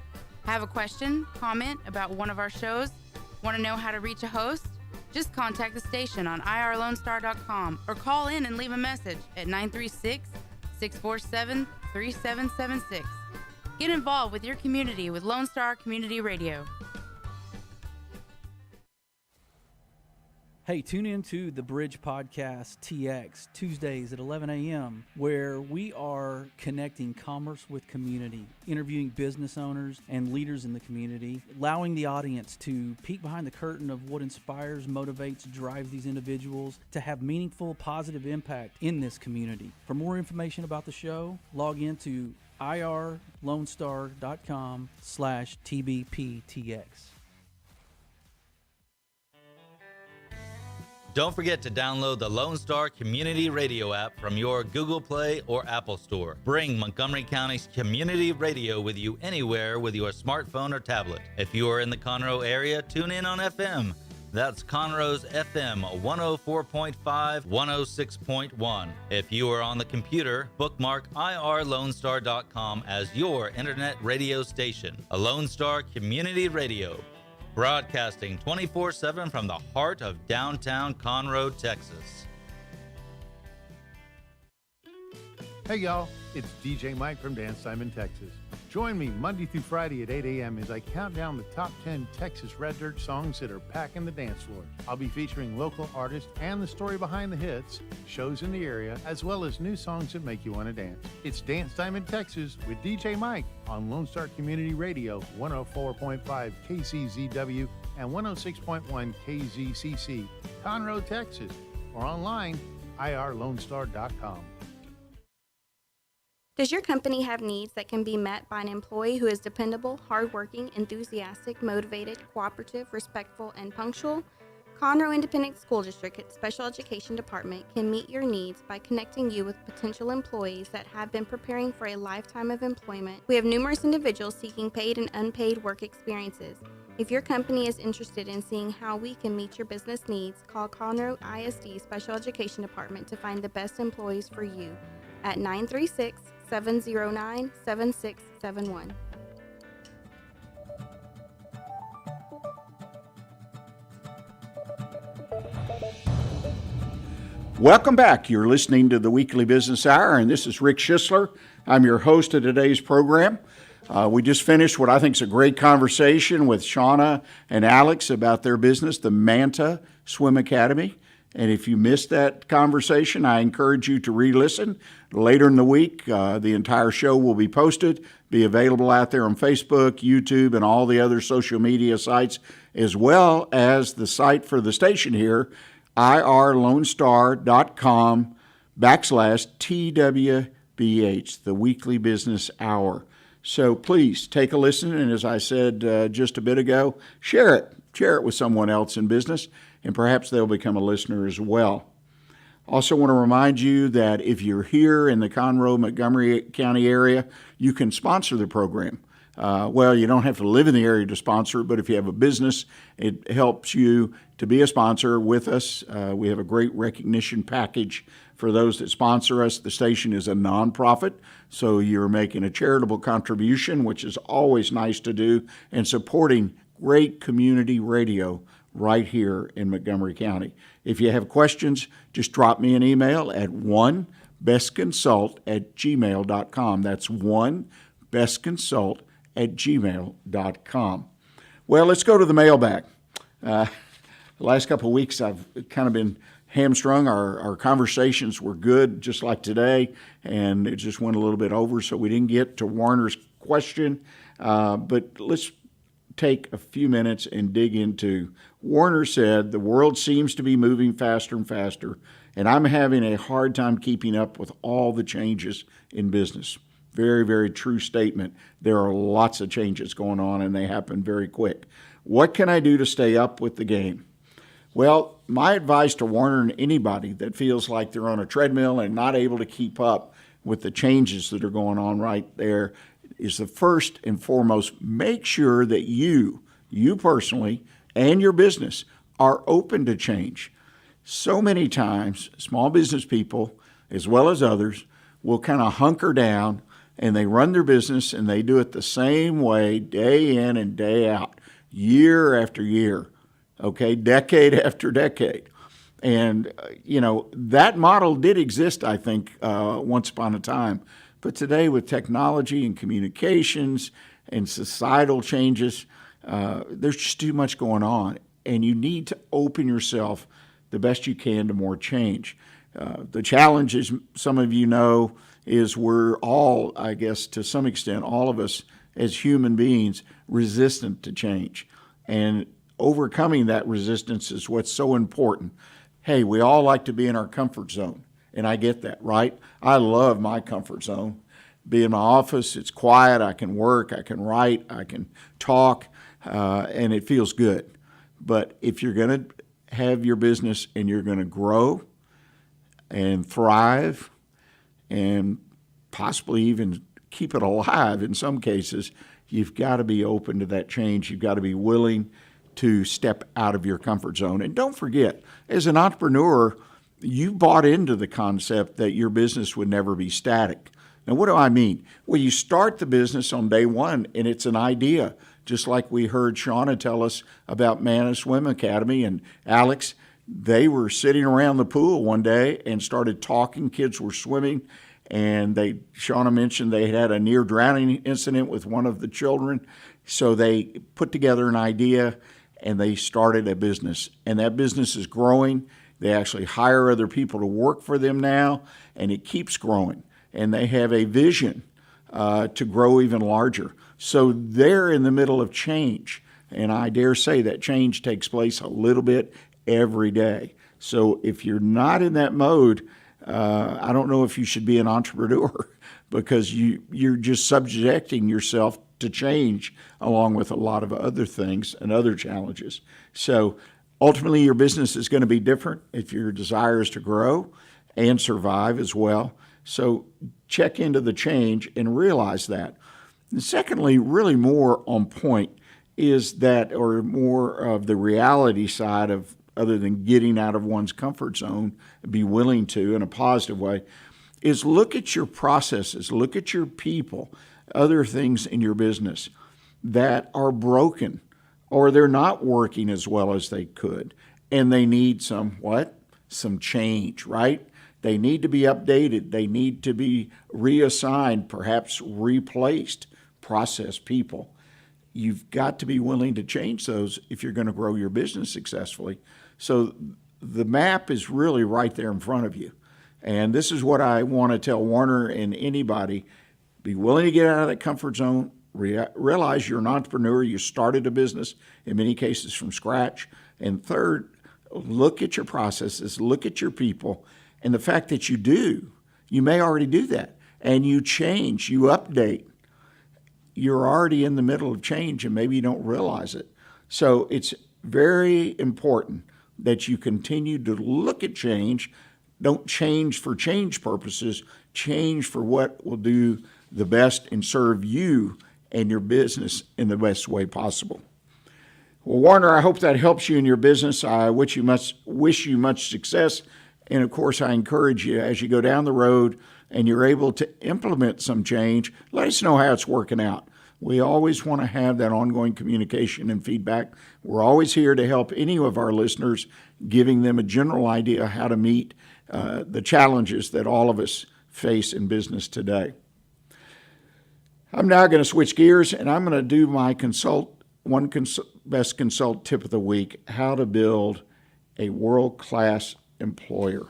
Have a question, comment about one of our shows? Want to know how to reach a host? Just contact the station on irlonestar.com or call in and leave a message at 936-647-3776. Get involved with your community with Lone Star Community Radio. Hey, tune in to the Bridge Podcast TX Tuesdays at 11 a.m., where we are connecting commerce with community, interviewing business owners and leaders in the community, allowing the audience to peek behind the curtain of what inspires, motivates, drives these individuals to have meaningful, positive impact in this community. For more information about the show, log into irlonestar.com/TBPTX. Don't forget to download the Lone Star Community Radio app from your Google Play or Apple Store. Bring Montgomery County's community radio with you anywhere with your smartphone or tablet. If you are in the Conroe area, tune in on FM. That's Conroe's FM 104.5, 106.1. If you are on the computer, bookmark irlonestar.com as your internet radio station. A Lone Star Community Radio. Broadcasting 24/7 from the heart of downtown Conroe, Texas. Hey y'all, it's DJ Mike from Dance Time in Texas. Join me Monday through Friday at 8 a.m. as I count down the top 10 Texas Red Dirt songs that are packing the dance floor. I'll be featuring local artists and the story behind the hits, shows in the area, as well as new songs that make you want to dance. It's Dance Time in Texas with DJ Mike on Lone Star Community Radio, 104.5 KCZW and 106.1 KZCC, Conroe, Texas, or online, irlonestar.com. Does your company have needs that can be met by an employee who is dependable, hardworking, enthusiastic, motivated, cooperative, respectful, and punctual? Conroe Independent School District Special Education Department can meet your needs by connecting you with potential employees that have been preparing for a lifetime of employment. We have numerous individuals seeking paid and unpaid work experiences. If your company is interested in seeing how we can meet your business needs, call Conroe ISD Special Education Department to find the best employees for you at 936-709-7671. Welcome back. You're listening to the Weekly Business Hour, and this is Rick Schissler. I'm your host of today's program. We just finished what I think is a great conversation with Shawna and Alex about their business, the Manta Swim Academy. And if you missed that conversation, I encourage you to re-listen. Later in the week, the entire show will be posted, be available out there on Facebook, YouTube, and all the other social media sites, as well as the site for the station here, irlonestar.com/TWBH, the Weekly Business Hour. So please take a listen, and as I said just a bit ago, share it. Share it with someone else in business, and perhaps they'll become a listener as well. Also want to remind you that if you're here in the Conroe, Montgomery County area, you can sponsor the program. Well, you don't have to live in the area to sponsor, but if you have a business, it helps you to be a sponsor with us. We have a great recognition package for those that sponsor us. The station is a nonprofit, so you're making a charitable contribution, which is always nice to do, and supporting great community radio right here in Montgomery County. If you have questions, just drop me an email at onebestconsult@gmail.com. That's onebestconsult@gmail.com. Well, let's go to the mailbag. The last couple of weeks, I've kind of been hamstrung. Our conversations were good, just like today, and it just went a little bit over, so we didn't get to Warner's question. But let's take a few minutes and dig into. Warner said, the world seems to be moving faster and faster, and I'm having a hard time keeping up with all the changes in business. Very, very true statement. There are lots of changes going on, and they happen very quick. What can I do to stay up with the game? Well, my advice to Warner and anybody that feels like they're on a treadmill and not able to keep up with the changes that are going on right there is the first and foremost, make sure that you personally and your business are open to change. So many times, small business people, as well as others, will kind of hunker down and they run their business and they do it the same way day in and day out, year after year, okay, decade after decade. And, that model did exist, I think, once upon a time. But today with technology and communications and societal changes, there's just too much going on. And you need to open yourself the best you can to more change. The challenge, as some of you know, is we're all, I guess, to some extent, all of us as human beings, resistant to change. And overcoming that resistance is what's so important. Hey, we all like to be in our comfort zone. And I get that, right? I love my comfort zone. Be in my office, it's quiet, I can work, I can write, I can talk, and it feels good. But if you're going to have your business and you're going to grow and thrive and possibly even keep it alive in some cases, you've got to be open to that change. You've got to be willing to step out of your comfort zone. And don't forget, as an entrepreneur, you bought into the concept that your business would never be static. Now, what do I mean? Well, you start the business on day one, and it's an idea, just like we heard Shawna tell us about Manta Swim Academy and Alex. They were sitting around the pool one day and started talking. Kids were swimming, and Shawna mentioned they had a near-drowning incident with one of the children. So they put together an idea, and they started a business. And that business is growing. They actually hire other people to work for them now, and it keeps growing. And they have a vision to grow even larger. So they're in the middle of change. And I dare say that change takes place a little bit every day. So if you're not in that mode, I don't know if you should be an entrepreneur because you're just subjecting yourself to change along with a lot of other things and other challenges. So ultimately, your business is going to be different if your desire is to grow and survive as well. So check into the change and realize that. And secondly, really more on point is that, or more of the reality side of, other than getting out of one's comfort zone, be willing to in a positive way, is look at your processes, look at your people, other things in your business that are broken or they're not working as well as they could, and they need some change, right? They need to be updated. They need to be reassigned, perhaps replaced, process people. You've got to be willing to change those if you're going to grow your business successfully. So the map is really right there in front of you. And this is what I want to tell Warner and anybody. Be willing to get out of that comfort zone. Realize you're an entrepreneur. You started a business, in many cases, from scratch. And third, look at your processes, look at your people, and the fact that you may already do that, and you change, you update. You're already in the middle of change, and maybe you don't realize it. So it's very important that you continue to look at change. Don't change for change purposes. Change for what will do the best and serve you and your business in the best way possible. Well, Warner, I hope that helps you in your business. I wish you much success. And of course, I encourage you as you go down the road and you're able to implement some change, let us know how it's working out. We always want to have that ongoing communication and feedback. We're always here to help any of our listeners, giving them a general idea how to meet the challenges that all of us face in business today. I'm now going to switch gears, and I'm going to do my best consult tip of the week, how to build a world-class employer.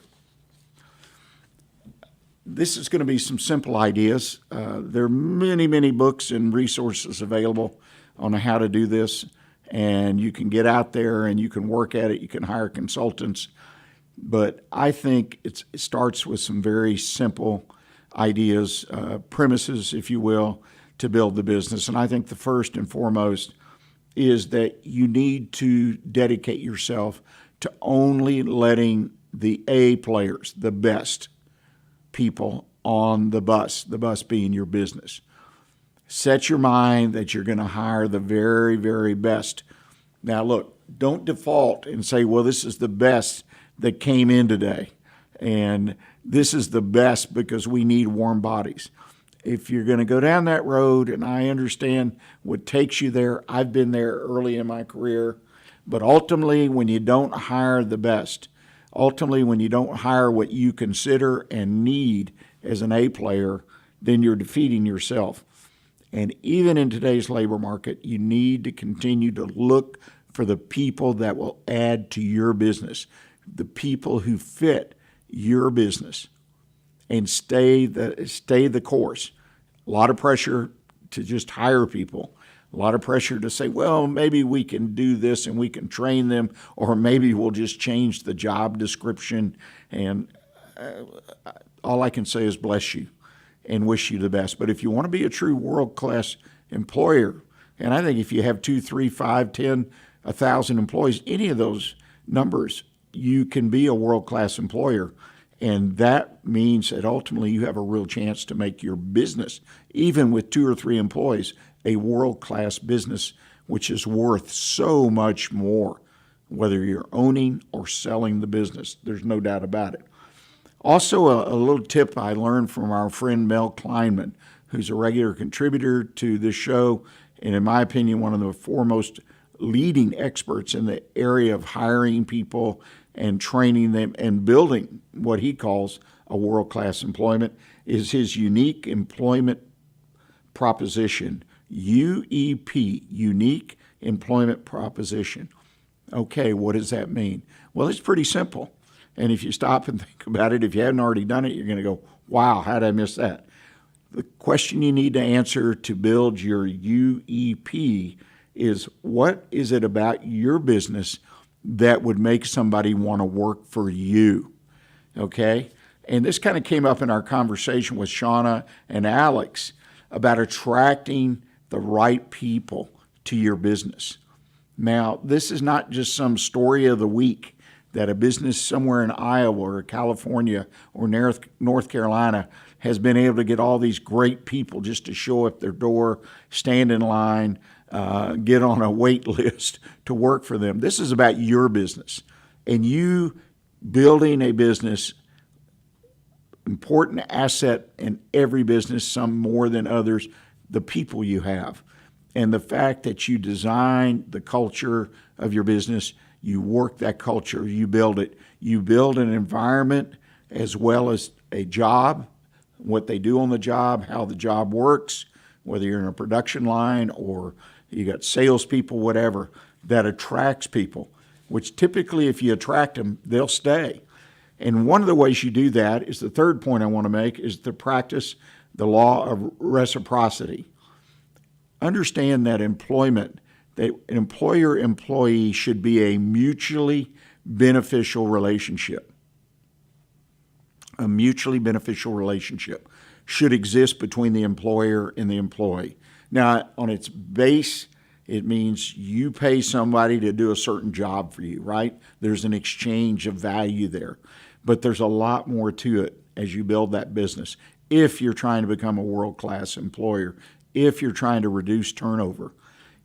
This is going to be some simple ideas. There are many, many books and resources available on how to do this, and you can get out there and you can work at it. You can hire consultants, but I think it starts with some very simple ideas, premises, if you will, to build the business. And I think the first and foremost is that you need to dedicate yourself to only letting the A players, the best people on the bus being your business. Set your mind that you're going to hire the very, very best. Now, look, don't default and say, well, this is the best that came in today, and this is the best because we need warm bodies. If you're going to go down that road, and I understand what takes you there, I've been there early in my career, but ultimately, when you don't hire the best, ultimately, when you don't hire what you consider and need as an A player, then you're defeating yourself. And even in today's labor market, you need to continue to look for the people that will add to your business, the people who fit your business, and stay the course. A lot of pressure to just hire people. A lot of pressure to say, well, maybe we can do this and we can train them, or maybe we'll just change the job description. And all I can say is bless you and wish you the best. But if you want to be a true world-class employer, and I think if you have 2, 3, 5, 10, 1,000 employees, any of those numbers, you can be a world-class employer. And that means that ultimately you have a real chance to make your business, even with 2 or 3 employees, a world-class business, which is worth so much more, whether you're owning or selling the business. There's no doubt about it. Also, a little tip I learned from our friend Mel Kleinman, who's a regular contributor to this show, and in my opinion, one of the foremost leading experts in the area of hiring people and training them and building what he calls a world-class employment, is his unique employment proposition, UEP, Unique Employment Proposition. Okay, what does that mean? Well, it's pretty simple. And if you stop and think about it, if you haven't already done it, you're going to go, wow, how did I miss that? The question you need to answer to build your UEP is, what is it about your business that would make somebody want to work for you? Okay? And this kind of came up in our conversation with Shawna and Alex about attracting the right people to your business. Now, this is not just some story of the week that a business somewhere in Iowa or California or North Carolina has been able to get all these great people just to show up their door, stand in line, get on a wait list to work for them. This is about your business and you building a business. Important asset in every business, some more than others, the people you have. And the fact that you design the culture of your business, you work that culture, you build it. You build an environment as well as a job, what they do on the job, how the job works, whether you're in a production line or you got salespeople, whatever, that attracts people, which typically if you attract them, they'll stay. And one of the ways you do that is the third point I want to make is to practice the law of reciprocity. Understand that employment, that an employer-employee should be a mutually beneficial relationship. A mutually beneficial relationship should exist between the employer and the employee. Now, on its base, it means you pay somebody to do a certain job for you, right? There's an exchange of value there. But there's a lot more to it as you build that business if you're trying to become a world-class employer, if you're trying to reduce turnover.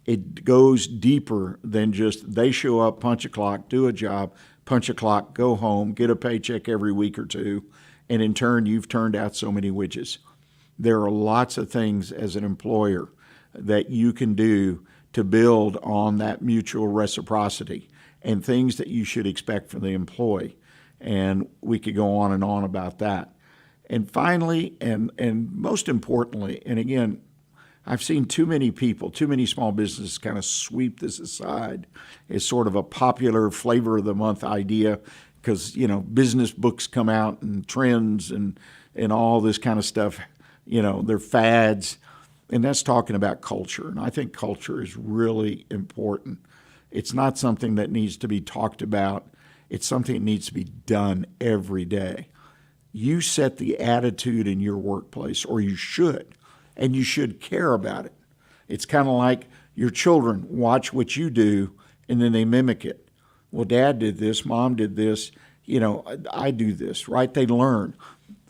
It goes deeper than just they show up, punch a clock, do a job, punch a clock, go home, get a paycheck every week or two, and in turn, you've turned out so many widgets. There are lots of things as an employer that you can do to build on that mutual reciprocity and things that you should expect from the employee. And we could go on and on about that. And finally, and most importantly, and again, I've seen too many people, too many small businesses kind of sweep this aside as sort of a popular flavor of the month idea because, business books come out and trends and all this kind of stuff, they're fads. And that's talking about culture. And I think culture is really important. It's not something that needs to be talked about. It's something that needs to be done every day. You set the attitude in your workplace, or you should, and you should care about it. It's kind of like your children watch what you do, and then they mimic it. Well, Dad did this, Mom did this, I do this, right? They learn.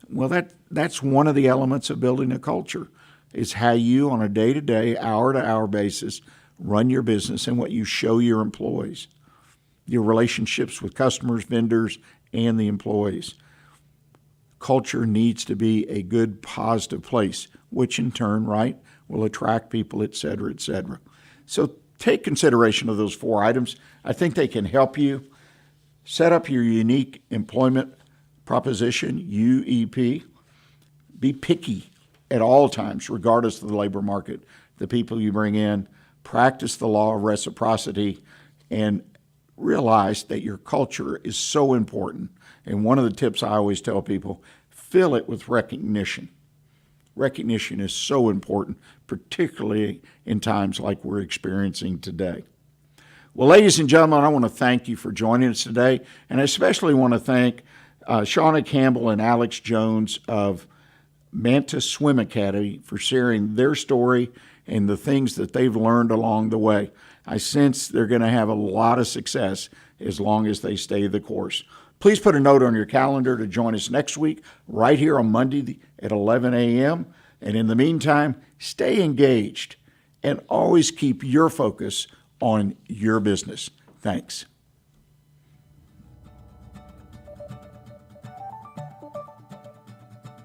Well, that's one of the elements of building a culture, is how you, on a day-to-day, hour-to-hour basis, run your business and what you show your employees, your relationships with customers, vendors, and the employees. Culture needs to be a good, positive place, which in turn, right, will attract people, et cetera, et cetera. So take consideration of those 4 items. I think they can help you set up your unique employment proposition, UEP. Be picky at all times, regardless of the labor market, the people you bring in. Practice the law of reciprocity and realize that your culture is so important. And one of the tips I always tell people, fill it with recognition. Recognition is so important, particularly in times like we're experiencing today. Well, ladies and gentlemen, I want to thank you for joining us today, and I especially want to thank Shawna Campbell and Alex Jones of Manta Swim Academy for sharing their story and the things that they've learned along the way. I sense they're going to have a lot of success as long as they stay the course. Please put a note on your calendar to join us next week, right here on Monday at 11 a.m. And in the meantime, stay engaged and always keep your focus on your business. Thanks.